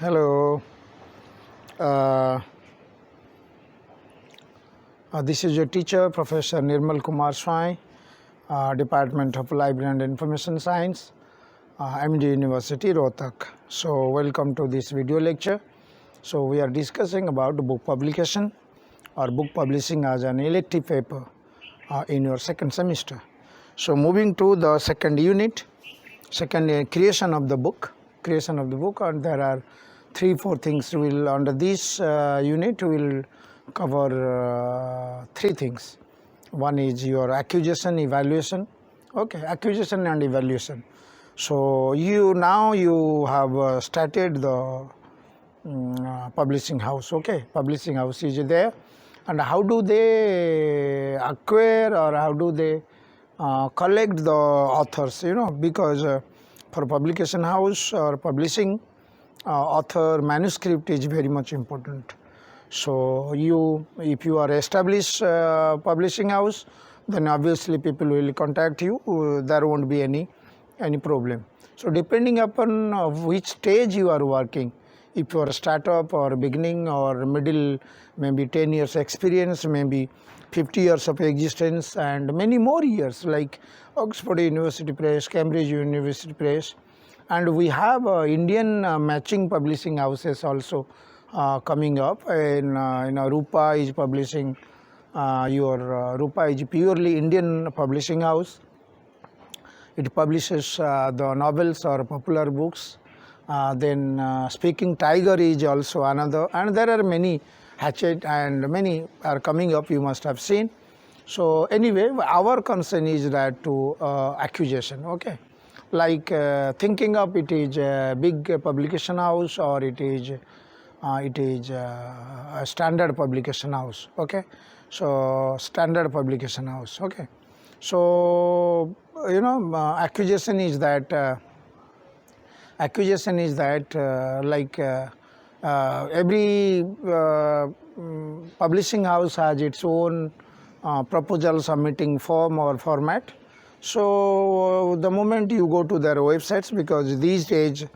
Hello. Uh, this is your teacher, Professor Nirmal Kumar Swain, Department of Library and Information Science, D University Rohtak. So, welcome to this video lecture. So, we are discussing about book publication or book publishing as an elective paper in your second semester. So, moving to the second unit, creation of the book, and there are 3-4 things. Will under this unit we will cover 3 things. One is your acquisition, evaluation. Okay, acquisition and evaluation. So you have started the publishing house. Okay, publishing house is there, and how do they acquire or how do they collect the authors? Because for publication house or publishing, author manuscript is very much important. So if you are established publishing house, then obviously people will contact you. There won't be any problem. So depending upon which stage you are working, if you are a startup or beginning or middle, maybe 10 years experience, maybe 50 years of existence, and many more years like Oxford University Press, Cambridge University Press, and we have Indian matching publishing houses also coming up. Rupa is publishing Rupa is purely Indian publishing house. It publishes the novels or popular books. Then Speaking Tiger is also another, and there are many, Hatchet and many are coming up, you must have seen. So anyway, our concern is that to acquisition. Okay, like thinking of it is a big publication house or it is a standard publication house. Okay, so standard publication house. Okay, so acquisition is that every publishing house has its own proposal submitting form or format. So the moment you go to their websites, because these days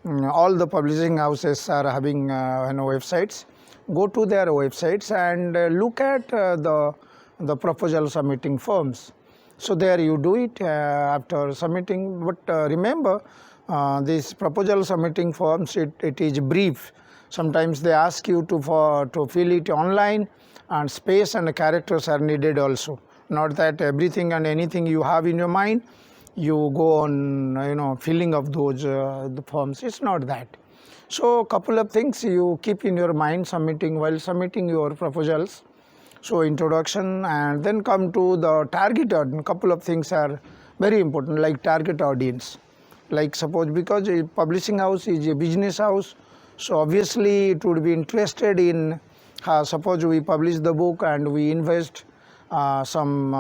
all the publishing houses are having websites, go to their websites and look at the proposal submitting forms. So there you do it after submitting. But remember, this proposal submitting forms, it is brief. Sometimes they ask you to fill it online, and space and characters are needed also. Not that everything and anything you have in your mind, you go on filling of those the forms. It's not that. So a couple of things you keep in your mind while submitting your proposals. So introduction, and then come to the target audience. Couple of things are very important, like target audience. Like suppose, because a publishing house is a business house, so obviously it would be interested in, suppose we publish the book and we invest some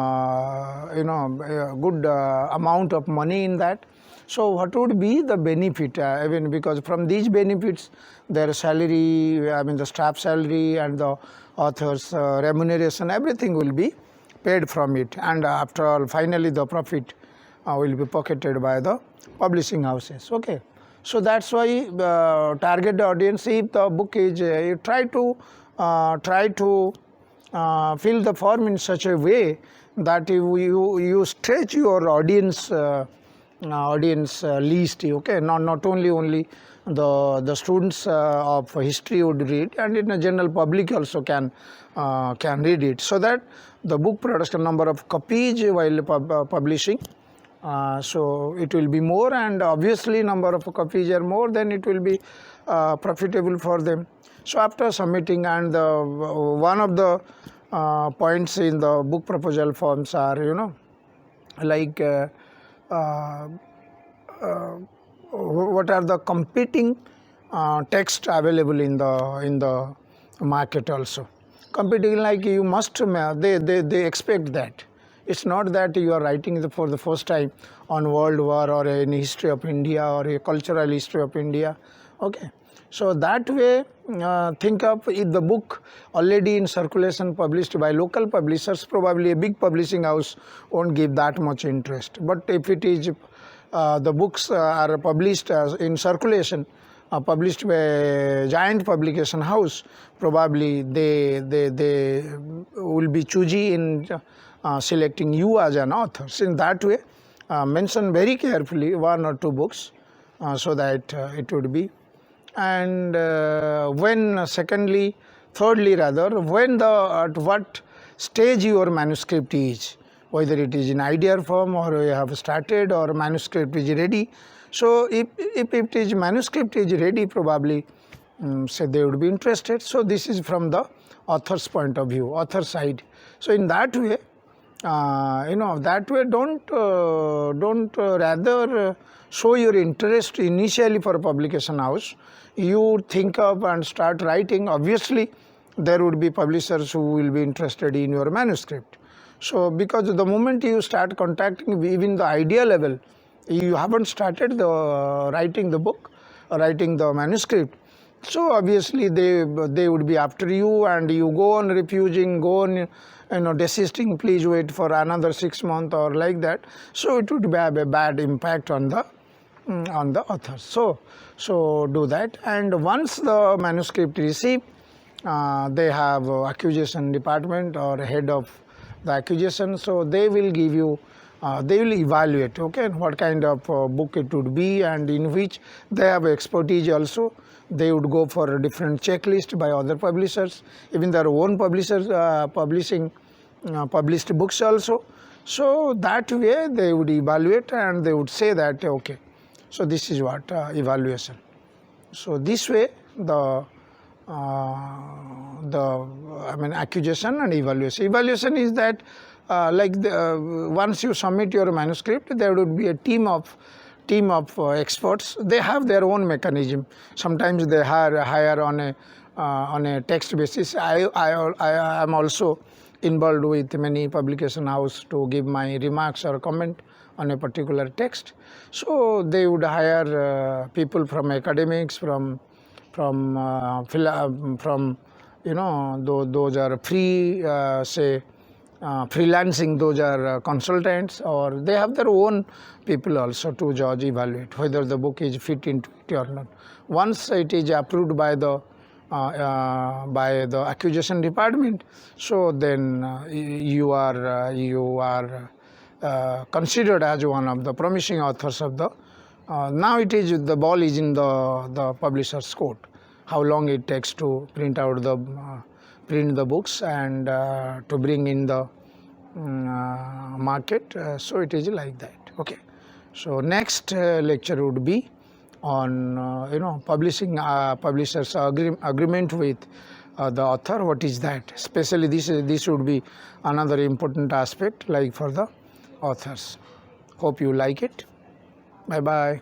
good amount of money in that. So what would be the benefit? Even because from these benefits, their salary, the staff salary and the author's remuneration, everything will be paid from it. And after all, finally the profit will be pocketed by the publishing houses. Okay, so that's why target audience. If the book is, you try to fill the form in such a way that you stretch your audience list. Okay, not only the students of history would read, and in a general public also can read it, so that the book production number of copies while publishing, so it will be more, and obviously number of copies are more, then it will be profitable for them. So after submitting, and one of the points in the book proposal forms are like what are the competing text available in the market also. Competing, like you must, they expect that. It's not that you are writing for the first time on World War or any history of India or a cultural history of India. Okay, so that way, think of if the book already in circulation published by local publishers, probably a big publishing house won't give that much interest. But if it is the books are published in circulation published by a giant publication house, probably they will be choosy in selecting you as an author. So in that way, mention very carefully 1 or 2 books so that it would be. And thirdly rather, at what stage your manuscript is, whether it is in idea form or you have started or manuscript is ready. So if it is manuscript is ready, probably say they would be interested. So this is from the author's point of view, author side. So in that way, don't rather show your interest initially for a publication house. You think of and start writing. Obviously, there would be publishers who will be interested in your manuscript. So because the moment you start contacting even the idea level, you haven't started writing the book, writing the manuscript. So obviously they would be after you, and you go on refusing, go on desisting, please wait for another 6 months or like that. So it would have a bad impact on the authors. So do that. And once the manuscript received, they have acquisition department or head of the acquisition, so they will give you they will evaluate, okay, what kind of book it would be, and in which they have expertise also. They would go for a different checklist by other publishers, even their own publishers publishing published books also. So that way they would evaluate and they would say that, okay, so this is what evaluation. So this way the acquisition and evaluation. Evaluation is that once you submit your manuscript, there would be a team of experts. They have their own mechanism. Sometimes they hire on a text basis. I am also involved with many publication house to give my remarks or comment on a particular text. So they would hire people from academics, from those are free, freelancing, those are consultants, or they have their own people also to judge, evaluate whether the book is fit into it or not. Once it is approved by the acquisition department, so then you are considered as one of the promising authors of the. Now the ball is in the publisher's court. How long it takes to print the books and to bring in the market. So it is like that. Okay. So next lecture would be on publishers agreement with the author. What is that? Especially this would be another important aspect, like for the authors. Hope you like it. Bye bye.